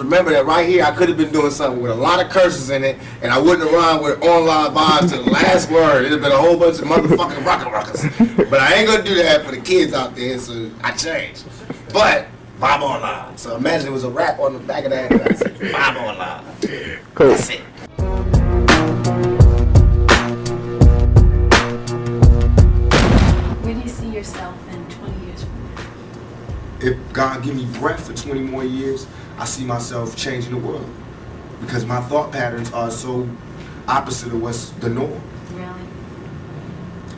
remember that right here, I could have been doing something with a lot of curses in it, and I wouldn't have rhymed with online vibes to the last word. It'd have been a whole bunch of motherfucking rockers. But I ain't gonna do that for the kids out there, so I changed. But vibe online. So imagine it was a rap on the back of that. Vibe online. Cool. That's it. Where do you see yourself in 20 years from now? If God give me breath for 20 more years, I see myself changing the world. Because my thought patterns are so opposite of what's the norm. Really?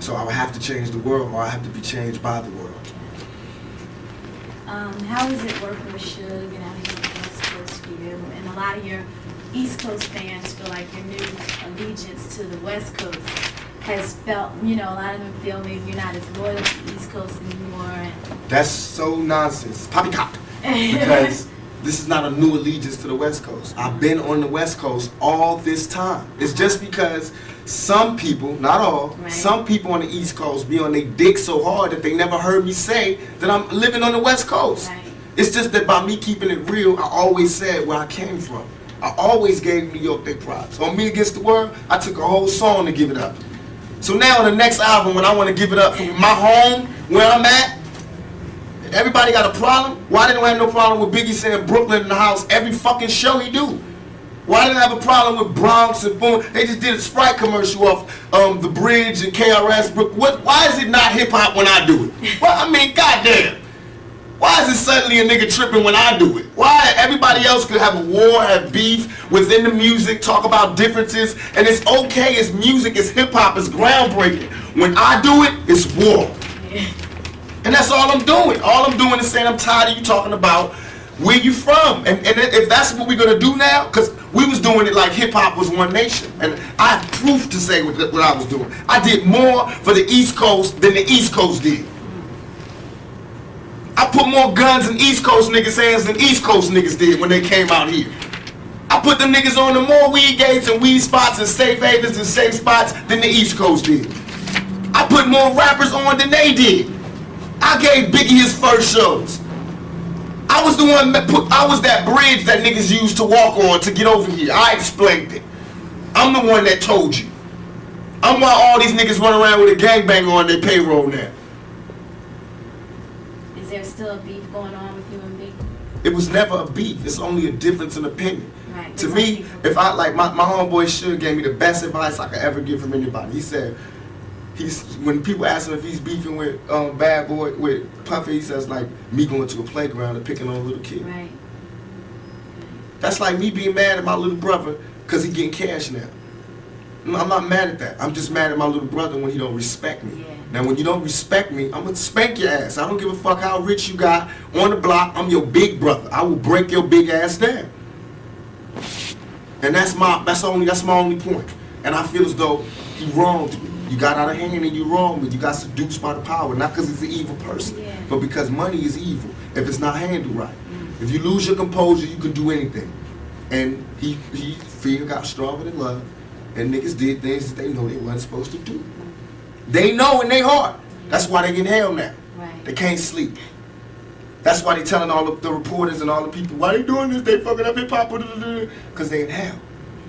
So I would have to change the world, or I have to be changed by the world. How is it working with Suge and out here on the West Coast for you? And a lot of your East Coast fans feel like your new allegiance to the West Coast has felt, you know, a lot of them feel maybe you're not as loyal to the East Coast anymore. And That's so nonsense. Poppycock. Because this is not a new allegiance to the West Coast. I've been on the West Coast all this time. It's just because some people, not all, Right. some people on the East Coast be on their dick so hard that they never heard me say that I'm living on the West Coast. Right. It's just that by me keeping it real, I always said where I came from. I always gave New York their props. On Me Against the World, I took a whole song to give it up. So now on the next album, when I want to give it up from my home, where I'm at, everybody got a problem? Why they don't have no problem with Biggie saying Brooklyn in the house every fucking show he do? Why they don't have a problem with Bronx and Boom? They just did a Sprite commercial off The Bridge and KRS. Why is it not hip hop when I do it? Well, I mean, goddamn. Why is it suddenly a nigga tripping when I do it? Why everybody else could have a war, have beef within the music, talk about differences, and it's okay, it's music, it's hip hop, it's groundbreaking. When I do it, it's war. And that's all I'm doing. All I'm doing is saying I'm tired of you talking about where you from. And if that's what we're gonna do now, because we was doing it like hip hop was one nation. And I have proof to say what I was doing. I did more for the East Coast than the East Coast did. I put more guns in East Coast niggas' hands than East Coast niggas did when they came out here. I put them niggas on the more weed gates and weed spots and safe havens and safe spots than the East Coast did. I put more rappers on than they did. I gave Biggie his first shows. I was the one that I was that bridge that niggas used to walk on to get over here. I explained it. I'm the one that told you. I'm why all these niggas run around with a gangbanger on their payroll now. is there still a beef going on with you and Biggie? It was never a beef. It's only a difference in opinion. Right. To me, if I like my homeboy Suge gave me the best advice I could ever give from anybody. He said when people ask him if he's beefing with Bad Boy with Puffy, he says like me going to a playground and picking on a little kid. Right. That's like me being mad at my little brother because he getting cash now. I'm not mad at that. I'm just mad at my little brother when he don't respect me. Yeah. Now when you don't respect me, I'm gonna spank your ass. I don't give a fuck how rich you got on the block. I'm your big brother. I will break your big ass down. And that's my only point. And I feel as though he wronged me. You got out of hand and you wronged me. You got seduced by the power, not because he's an evil person, Yeah. but because money is evil if it's not handled right. If you lose your composure, you can do anything. And fear got stronger than love, and niggas did things that they know they wasn't supposed to do. They know in their heart. That's why they get hell now. Right. They can't sleep. That's why they telling all the reporters and all the people, why they doing this? They fucking up hip hop, because they in hell.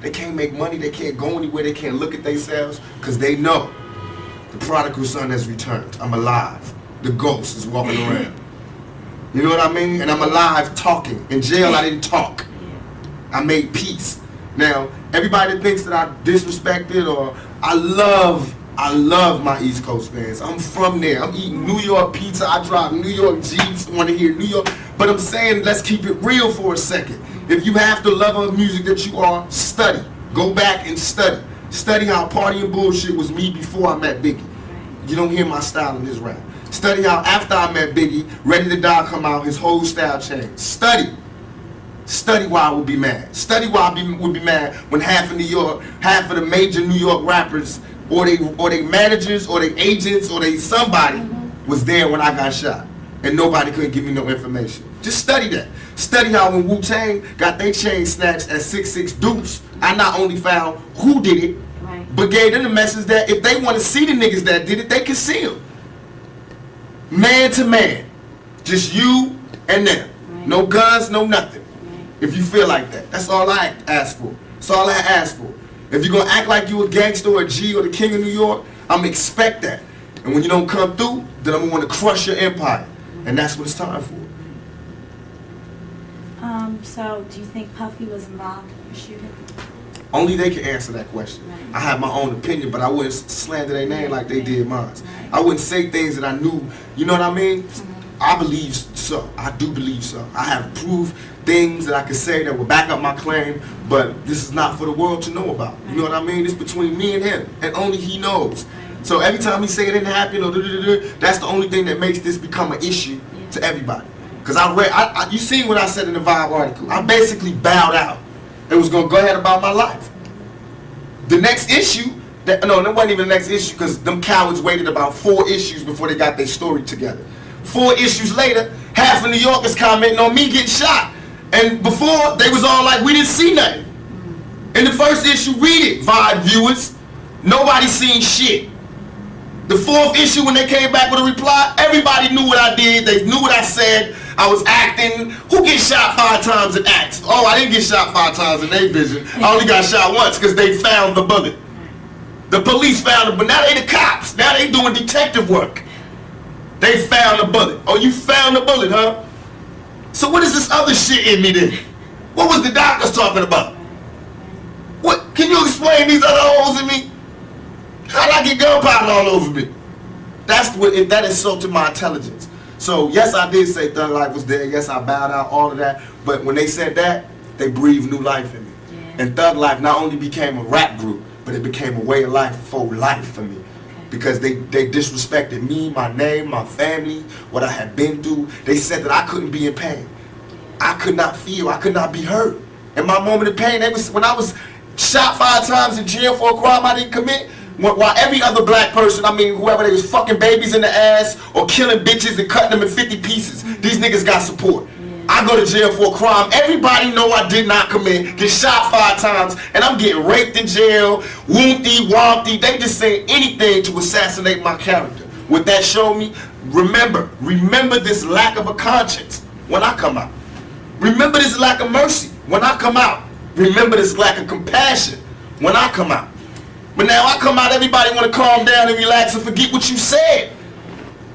They can't make money. They can't go anywhere. They can't look at themselves because they know the prodigal son has returned. I'm alive. The ghost is walking around. You know what I mean? And I'm alive talking. In jail, I didn't talk. I made peace. Now, everybody that thinks that I disrespected or I love my East Coast fans. I'm from there. I'm eating New York pizza. I drive New York Jeeps. Want to hear New York. But I'm saying, let's keep it real for a second. If you have the love of music that you are, study. Go back and study. Study how Party and Bullshit was me before I met Biggie. You don't hear my style in this rap. Study how after I met Biggie, Ready to Die come out, his whole style changed. Study. Study why I would be mad. Study why I would be mad when half of the major New York rappers, or they managers, or they agents, or they somebody was there when I got shot, and nobody couldn't give me no information. Just study that. Study how when Wu-Tang got their chain snatched at 6'6" Deuce, I not only found who did it, Right. but gave them the message that if they want to see the niggas that did it, they can see them. Man to man. Just you and them. Right. No guns, no nothing. Right. If you feel like that. That's all I ask for. That's all I ask for. If you're gonna act like you a gangster or a G or the king of New York, I'm gonna expect that. And when you don't come through, then I'm gonna want to crush your empire. And that's what it's time for. So do you think Puffy was involved in the shooting? Only they can answer that question. Right. I have my own opinion, but I wouldn't slander their name like they did mine. Right. I wouldn't say things that I knew, you know what I mean? I believe so. I do believe so. I have proved things that I could say that will back up my claim, but this is not for the world to know about. You know what I mean? It's between me and him, and only he knows. So every time he say it didn't happen, or that's the only thing that makes this become an issue to everybody. Because you seen what I said in the Vibe article. I basically bowed out and was going to go ahead about my life. The next issue, no, that wasn't even the next issue, because them cowards waited about 4 issues before they got their story together. 4 issues later, half of New York is commenting on me getting shot. And before, they was all like, we didn't see nothing. In the first issue, read it, Vibe viewers. Nobody seen shit. The 4th issue, when they came back with a reply, everybody knew what I did. They knew what I said. I was acting. Who gets shot 5 times and acts? Oh, I didn't get shot 5 times in their vision. I only got shot once because they found the bullet. The police found it, but now they the cops. Now they doing detective work. They found the bullet. Oh, you found the bullet, huh? So what is this other shit in me then? What was the doctors talking about? What? Can you explain these other holes in me? How did I get gunpowder all over me? That insulted my intelligence. So yes, I did say Thug Life was there. Yes, I bowed out, all of that. But when they said that, they breathed new life in me. Yeah. And Thug Life not only became a rap group, but it became a way of life for life for me. Because they disrespected me, my name, my family, what I had been through. They said that I couldn't be in pain. I could not feel, I could not be hurt. In my moment of pain, when I was shot 5 times in jail for a crime I didn't commit, while every other black person, I mean whoever, they was fucking babies in the ass or killing bitches and cutting them in 50 pieces, these niggas got support. I go to jail for a crime everybody know I did not commit, get shot 5 times, and I'm getting raped in jail, wompty, wompty. They just say anything to assassinate my character. What that showed me, remember this lack of a conscience when I come out. Remember this lack of mercy when I come out. Remember this lack of compassion when I come out. But now I come out, everybody want to calm down and relax and forget what you said.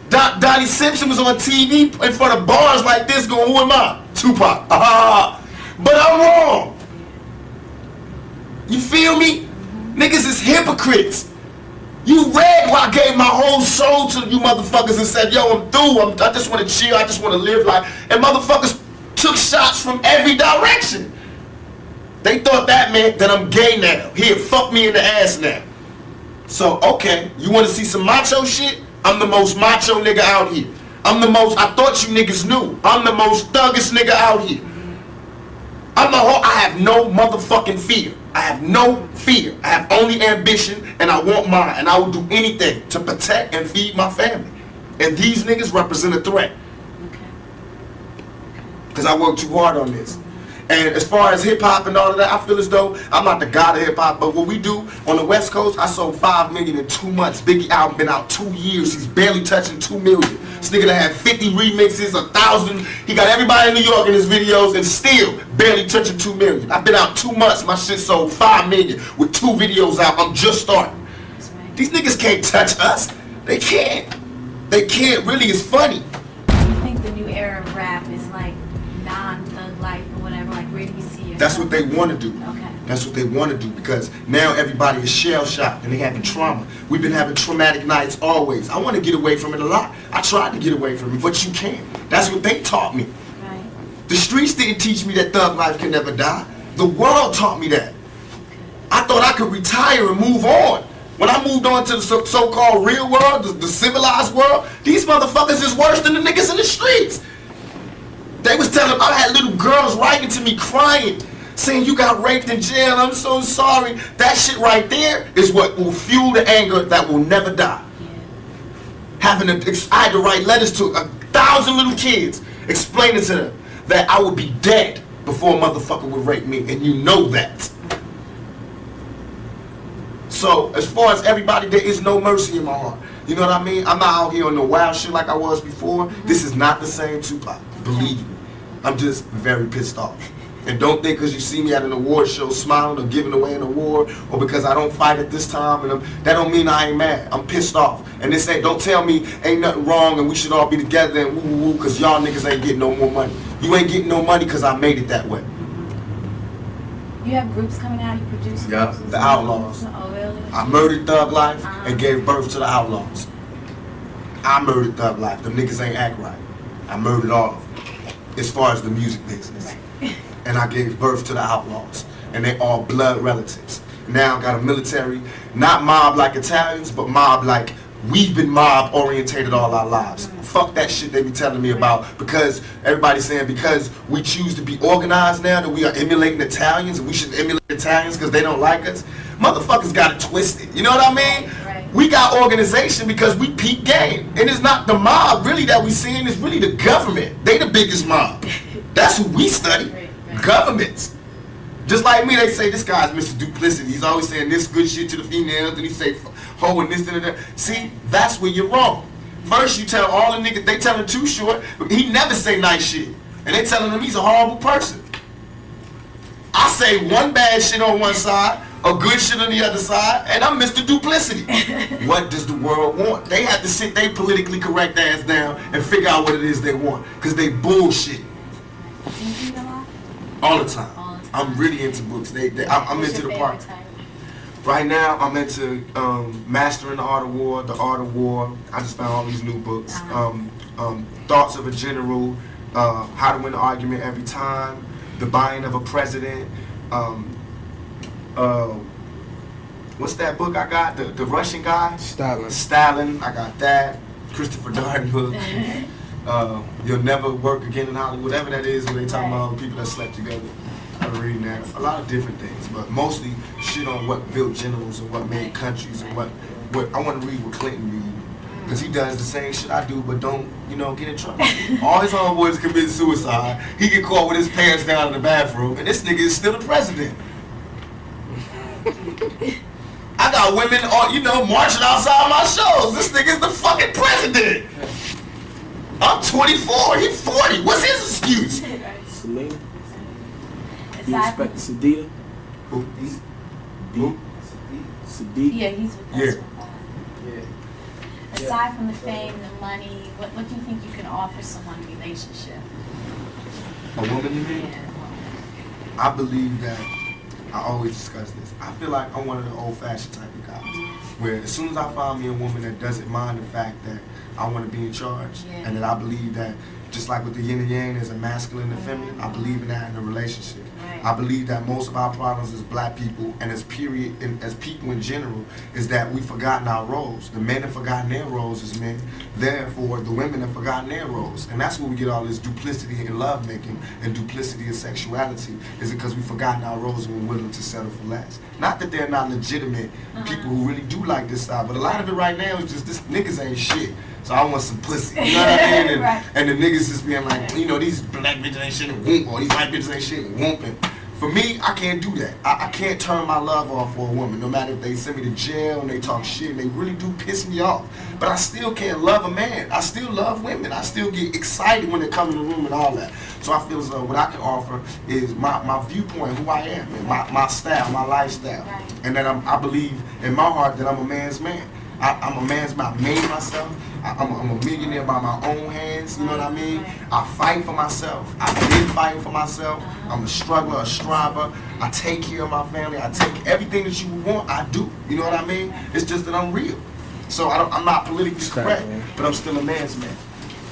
Donnie Simpson was on TV in front of bars like this going, who am I? Tupac. But I'm wrong. You feel me? Niggas is hypocrites. You read where I gave my whole soul to you motherfuckers and said, yo, I'm through. I just want to chill. I just want to live life. And motherfuckers took shots from every direction. They thought that meant that I'm gay now. Here, fuck me in the ass now. So, okay, you want to see some macho shit? I'm the most macho nigga out here. I thought you niggas knew. I'm the most thuggest nigga out here. I have no motherfucking fear. I have no fear. I have only ambition, and I want mine. And I will do anything to protect and feed my family. And these niggas represent a threat. Because I worked too hard on this. And as far as hip-hop and all of that, I feel as though I'm not the god of hip-hop, but what we do on the West Coast, I sold 5 million in 2 months. Biggie album been out 2 years. He's barely touching 2 million. This nigga that had 50 remixes, 1,000. He got everybody in New York in his videos and still barely touching 2 million. I've been out 2 months. My shit sold 5 million with 2 videos out. I'm just starting. These niggas can't touch us. They can't. They can't. Really, it's funny. Do you think the new era of rap is like non-thug life or whatever? Like, where do you see it? That's what they want to do. Okay. That's what they want to do, because now everybody is shell-shocked and they having trauma. We've been having traumatic nights always. I want to get away from it a lot. I tried to get away from it, but you can't. That's what they taught me. Right. The streets didn't teach me that thug life can never die. The world taught me that. I thought I could retire and move on. When I moved on to the so-called real world, the civilized world, these motherfuckers is worse than the niggas in the streets. They was telling, I had little girls writing to me crying, saying you got raped in jail, I'm so sorry. That shit right there is what will fuel the anger that will never die. I had to write letters to 1,000 little kids explaining to them that I would be dead before a motherfucker would rape me, and you know that. So, as far as everybody, there is no mercy in my heart. You know what I mean? I'm not out here on no wild shit like I was before. This is not the same Tupac. Believe me. I'm just very pissed off. And don't think because you see me at an award show smiling or giving away an award, or because I don't fight at this time, and that don't mean I ain't mad. I'm pissed off. And this ain't, don't tell me ain't nothing wrong and we should all be together and woo woo woo because y'all niggas ain't getting no more money. You ain't getting no money because I made it that way. You have groups coming out, you produce Yeah, groups? the Outlaws. Oh, really? I murdered Thug Life and gave birth to the Outlaws. I murdered Thug Life. Them niggas ain't act right. I murdered all of them as far as the music business. Right. And I gave birth to the Outlaws. And they all blood relatives. Now I got a military, not mob like Italians, but mob like we've been mob orientated all our lives. Fuck that shit they be telling me about, because everybody's saying because we choose to be organized now that we are emulating Italians and we should emulate Italians because they don't like us. Motherfuckers got it twisted. You know what I mean? Right. We got organization because we peak game. And it's not the mob really that we seeing, it's really the government. They the biggest mob. That's who we study. Right. Governments. Just like me, they say this guy's Mr. Duplicity. He's always saying this good shit to the females, and he say ho and this and that. See, that's where you're wrong. First you tell all the niggas, they tell him Too Short, he never say nice shit. And they telling him he's a horrible person. I say one bad shit on one side, a good shit on the other side, and I'm Mr. Duplicity. What does the world want? They have to sit their politically correct ass down and figure out what it is they want, because they bullshit. Do you read a lot? All the time. All the time. I'm really into books. I'm What's into your the part. favorite title? Right now, I'm into Mastering the Art of War, The Art of War. I just found all these new books. Thoughts of a General, How to Win an Argument Every Time, The Buying of a President. What's that book I got? The Russian guy? Stalin. I got that. Christopher Darden book. You'll Never Work Again in Hollywood. Whatever that is, where they talking about people that slept together. I'm reading that. A lot of different things, but mostly shit on what built generals and what made countries and what I want to read what Clinton read. Because he does the same shit I do, but don't, get in trouble. All his homeboys commit suicide. He get caught with his pants down in the bathroom, and this nigga is still the president. I got women, marching outside my shows. This nigga is the fucking president. I'm 24, he's 40. What's his excuse? Selena. You Aside respect from, Sadida? Who? Sadida? yeah, he's with us. Yeah. Aside from the fame, the money, what do you think you can offer someone in a relationship? A woman, you mean? Yeah. I believe that, I always discuss this, I feel like I'm one of the old-fashioned type of guys, where as soon as I find me a woman that doesn't mind the fact that I want to be in charge, and that I believe that, just like with the yin and yang, there's a masculine and feminine, I believe in that in a relationship. Right. I believe that most of our problems as black people, and as people in general, is that we've forgotten our roles. The men have forgotten their roles as men, therefore the women have forgotten their roles. And that's where we get all this duplicity in lovemaking and duplicity in sexuality, is because we've forgotten our roles and we're willing to settle for less. Not that they're not legitimate people who really do like this side, but a lot of it right now is just this niggas ain't shit. So I want some pussy, you know what I mean? Right. And the niggas just being like, these black bitches ain't shit and whoop, or these white bitches ain't shit and whooping. For me, I can't do that. I can't turn my love off for a woman, no matter if they send me to jail and they talk shit and they really do piss me off. But I still can't love a man. I still love women. I still get excited when they come in the room and all that. So I feel as though what I can offer is my viewpoint, who I am, and my style, my lifestyle. Right. And that I believe in my heart that I'm a man's man. I'm a man's man. I made myself. I'm a millionaire by my own hands, you know what I mean? I fight for myself. I've been fighting for myself. I'm a struggler, a striver. I take care of my family. I take everything that you want, I do. You know what I mean? It's just that I'm real. So I'm not politically correct, but I'm still a man's man.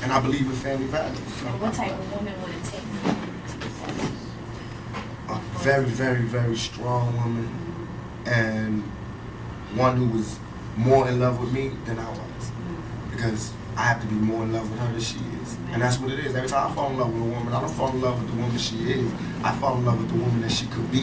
And I believe in family values. So What type of woman would it take for you to be a very, very, very strong woman, and one who was more in love with me than I was. Because I have to be more in love with her than she is. And that's what it is. Every time I fall in love with a woman, I don't fall in love with the woman she is. I fall in love with the woman that she could be.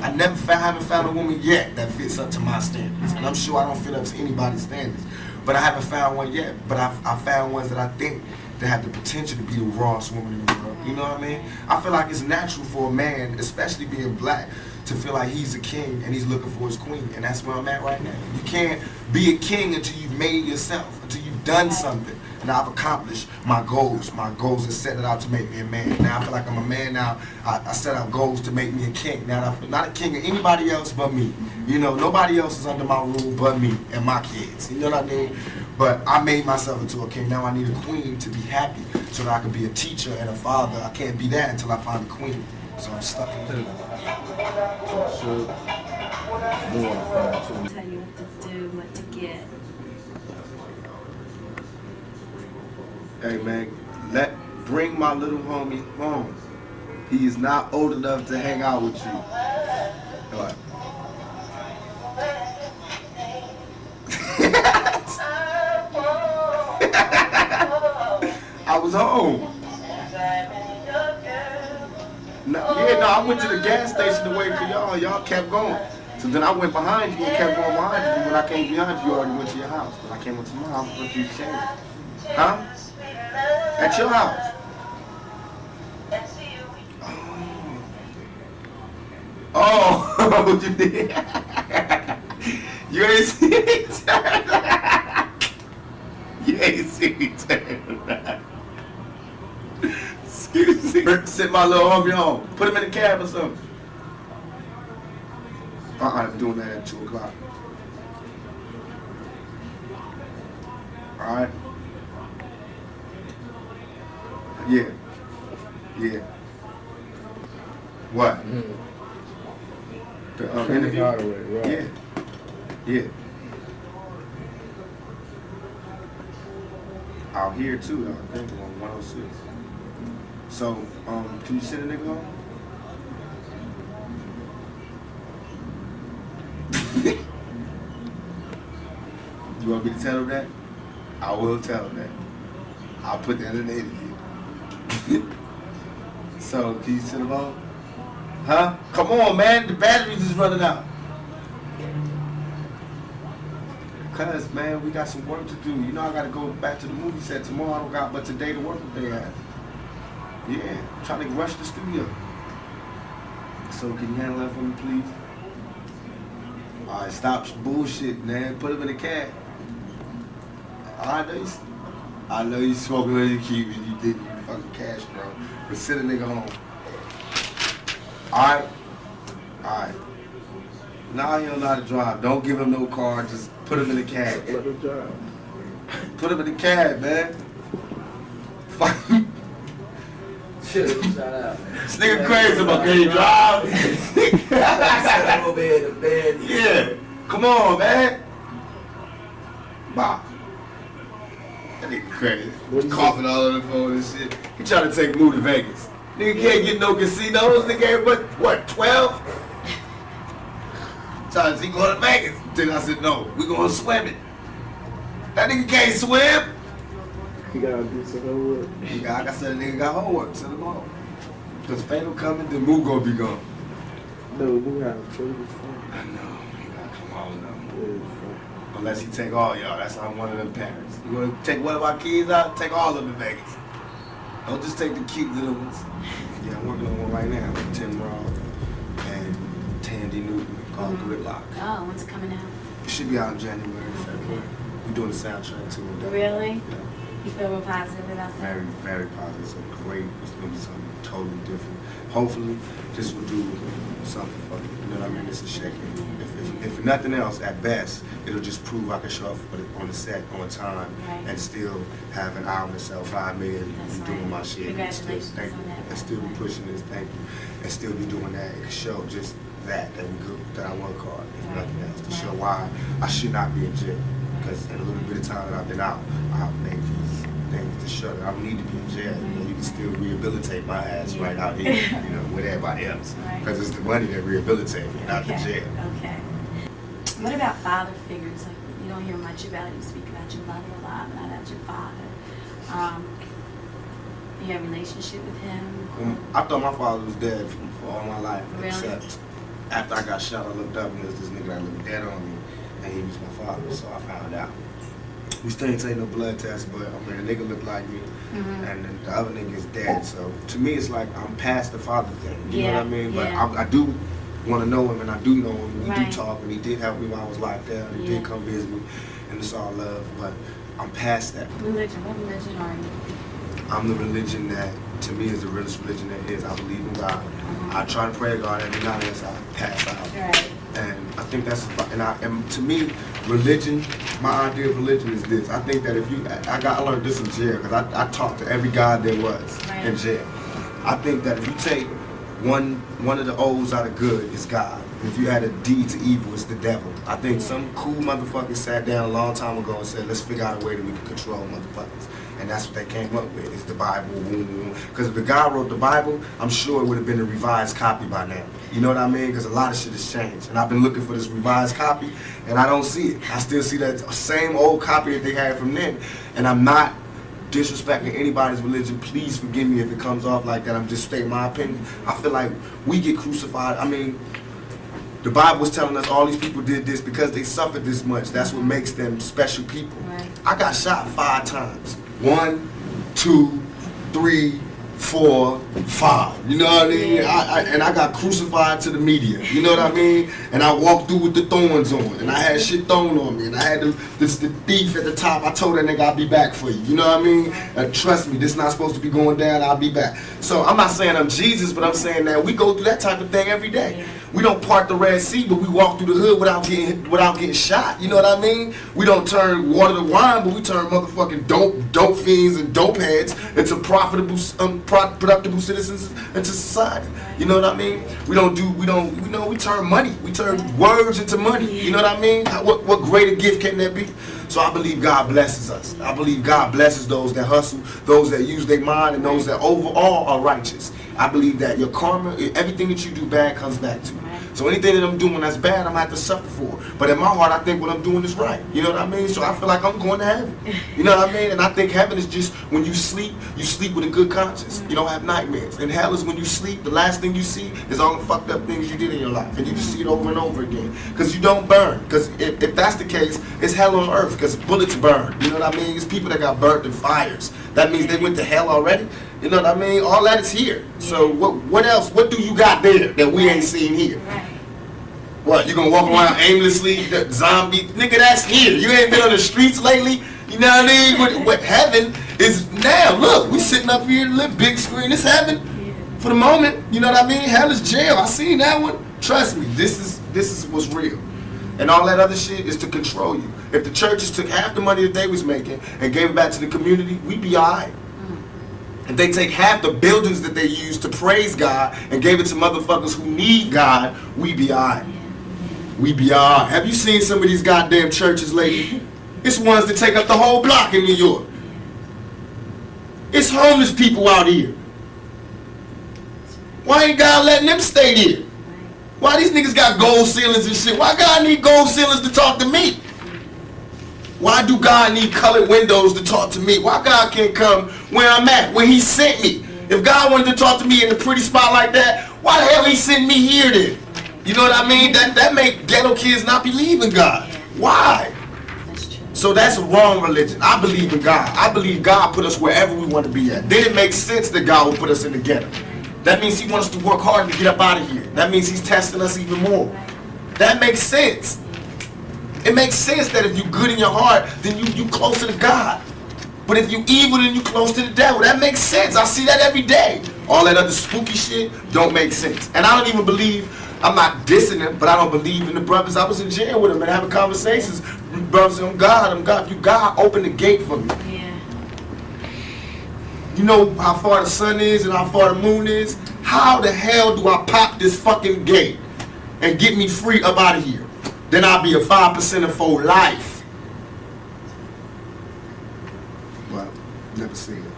I haven't found a woman yet that fits up to my standards. And I'm sure I don't fit up to anybody's standards. But I haven't found one yet. But I found ones that I think that have the potential to be the rawest woman in the world. You know what I mean? I feel like it's natural for a man, especially being black, to feel like he's a king and he's looking for his queen. And that's where I'm at right now. You can't be a king until you've made yourself, until you've done something. And I've accomplished my goals. My goals are set it out to make me a man. Now I feel like I'm a man now. I set out goals to make me a king. Now I'm not a king of anybody else but me. You know, nobody else is under my rule but me and my kids. You know what I mean? But I made myself into a king. Now I need a queen to be happy so that I can be a teacher and a father. I can't be that until I find a queen. So I'm stuck in the Sure. Tell you what to do, what to get. Hey man, bring my little homie home. He is not old enough to hang out with you. What? I was home. I went to the gas station to wait for y'all. Y'all kept going. So then I went behind you and kept going behind you. When I came behind you, you already went to your house. When I came up to my house, what you changed? Huh? At your house. Oh, you did? You ain't see me turn around. You ain't see me turn around. Excuse me. Send my little homie home. Put him in the cab or something. I'm doing that at 2 o'clock. Alright? Yeah. Yeah. What? The interview? Right. Yeah. Yeah. Out here too, I think on 106. So, can you send a nigga home? You want me to tell him that? I will tell him that. I'll put that in the interview. So, can you send him home? Huh? Come on, man. The batteries is running out. Cuz, man, we got some work to do. You know I got to go back to the movie set tomorrow. I don't got but today to work with they at. Yeah, I'm trying to rush the studio. So, can you handle that for me, please? All right, stop bullshit, man. Put him in the cab. I know you smoking when you keep it. You did your fucking cash, bro. But send a nigga home. Alright? Alright. Now he don't know how to drive. Don't give him no car. Just put him in the cab. Let him drive. Put him in the cab, man. Fuck. Shit, shout out. This nigga crazy about can he drive? Sit over here in the bed. Yeah. Come on, man. Bye. That nigga crazy. Coughing all over the phone and shit. He trying to take Moo to Vegas. Nigga can't get no casinos. Nigga ain't but, what, 12? Trying to see going to Vegas. Then I said, no, we going swimming. That nigga can't swim. You gotta do some homework. Like I said, the nigga got homework. Send him home. Because Fatal coming, then Moo gonna be gone. No, we have trouble with fun. I know. You gotta come on now. Yeah, Unless he take all y'all. That's how I'm one of them parents. You wanna take one of our kids out? Take all of them to Vegas. Don't just take the cute little ones. Yeah, I'm working on one right now with Tim Roth and Tandy Newton called Gridlock. Oh, when's it coming out? It should be out in January, February. We're doing the soundtrack too. Really? Yeah. You feel real positive about that? Very, very positive. So great. It's gonna be something totally different. Hopefully, this will do something for you. You know what I mean? It's a shaking. If nothing else, at best, it'll just prove I can show up on the set on time and still have an album that sell 5 million and doing my shit. Congratulations Thank you. on that. And still be pushing this, thank you. And still be doing that. It can show just that I work hard, if nothing else. To show why I should not be in jail. Because in a little bit of time that I've been out, I've made these things to show that I don't need to be in jail. You know, you can still rehabilitate my ass right out here, you know, with everybody else. Because it's the money that rehabilitates me, not the jail. Okay. What about father figures? Like, you don't hear much about, you speak about your mother a lot, but not about your father. You have a relationship with him? I thought my father was dead for all my life, Really? except after I got shot, I looked up and there's this nigga that looked dead on me, and he was my father, so I found out. We still ain't taking no blood test, but I mean, the nigga looked like me, and the other nigga is dead, so to me it's like I'm past the father thing, you know what I mean? But I do want to know him, and I do know him. We Right. do talk, and he did help me while I was locked down. He Yeah. did come visit me, and it's all love. But I'm past that. Religion. What religion are you? I'm the religion that, to me, is the realest religion that is. I believe in God. I try to pray to God every night as I pass out. Right. And I think that's, and to me, religion, my idea of religion is this. I think that if you, I learned this in jail, because I talked to every God there was Right. in jail. I think that if you take one of the O's out of good, it's God. If you add a D to evil, it's the devil. I think some cool motherfuckers sat down a long time ago and said, let's figure out a way that we can control motherfuckers. And that's what they came up with, is the Bible. Because if the guy wrote the Bible, I'm sure it would have been a revised copy by now. You know what I mean? Because a lot of shit has changed. And I've been looking for this revised copy, and I don't see it. I still see that same old copy that they had from then. And I'm not disrespecting anybody's religion. Please forgive me if it comes off like that. I'm just stating my opinion. I feel like we get crucified. I mean, the Bible is telling us all these people did this because they suffered this much. That's what makes them special people. Right. I got shot 5 times. 1, 2, 3, 4, 5. You know what I mean? And I got crucified to the media. You know what I mean? And I walked through with the thorns on. And I had shit thrown on me. And I had the thief at the top. I told that nigga I'll be back for you. You know what I mean? And trust me, this not supposed to be going down. I'll be back. So I'm not saying I'm Jesus, but I'm saying that we go through that type of thing every day. We don't part the Red Sea, but we walk through the hood without getting shot. You know what I mean? We don't turn water to wine, but we turn motherfucking dope fiends and dope heads into productive citizens into society. You know what I mean? We turn money. We turn words into money. You know what I mean? What greater gift can there be? So I believe God blesses us. I believe God blesses those that hustle, those that use their mind, and those that overall are righteous. I believe that your karma, everything that you do bad comes back to you. So anything that I'm doing that's bad, I'm going to have to suffer for. But in my heart, I think what I'm doing is right. You know what I mean? So I feel like I'm going to heaven. You know what I mean? And I think heaven is just when you sleep with a good conscience. You don't have nightmares. And hell is when you sleep, the last thing you see is all the fucked up things you did in your life. And you just see it over and over again. Because you don't burn. Because if that's the case, it's hell on earth. Because bullets burn. You know what I mean? It's people that got burnt in fires. That means they went to hell already. You know what I mean? All that is here. So what else? What do you got there that we ain't seen here? Right. What, you gonna walk around aimlessly, the zombie? Nigga, that's here. You ain't been on the streets lately. You know what I mean? What heaven is now. Look, we sitting up here, live big screen. It's heaven for the moment. You know what I mean? Hell is jail. I seen that one. Trust me, this is what's real. And all that other shit is to control you. If the churches took half the money that they was making and gave it back to the community, we'd be all right. If they take half the buildings that they use to praise God and gave it to motherfuckers who need God, we be alright. We be alright. Have you seen some of these goddamn churches lately? It's ones that take up the whole block in New York. It's homeless people out here. Why ain't God letting them stay there? Why these niggas got gold ceilings and shit? Why God need gold ceilings to talk to me? Why do God need colored windows to talk to me? Why God can't come where I'm at, where he sent me? If God wanted to talk to me in a pretty spot like that, why the hell he sent me here then? You know what I mean? That make ghetto kids not believe in God. Why? So that's a wrong religion. I believe in God. I believe God put us wherever we want to be at. Then it makes sense that God will put us in the ghetto. That means he wants us to work hard to get up out of here. That means he's testing us even more. That makes sense. It makes sense that if you're good in your heart, then you closer to God. But if you evil, then you close to the devil. That makes sense. I see that every day. All that other spooky shit don't make sense. And I don't even believe, I'm not dissing them, but I don't believe in the brothers. I was in jail with them and having conversations. Brothers, I'm God. If you God, open the gate for me. Yeah. You know how far the sun is and how far the moon is? How the hell do I pop this fucking gate and get me free up out of here? Then I'll be a 5% for life. Well, never seen it.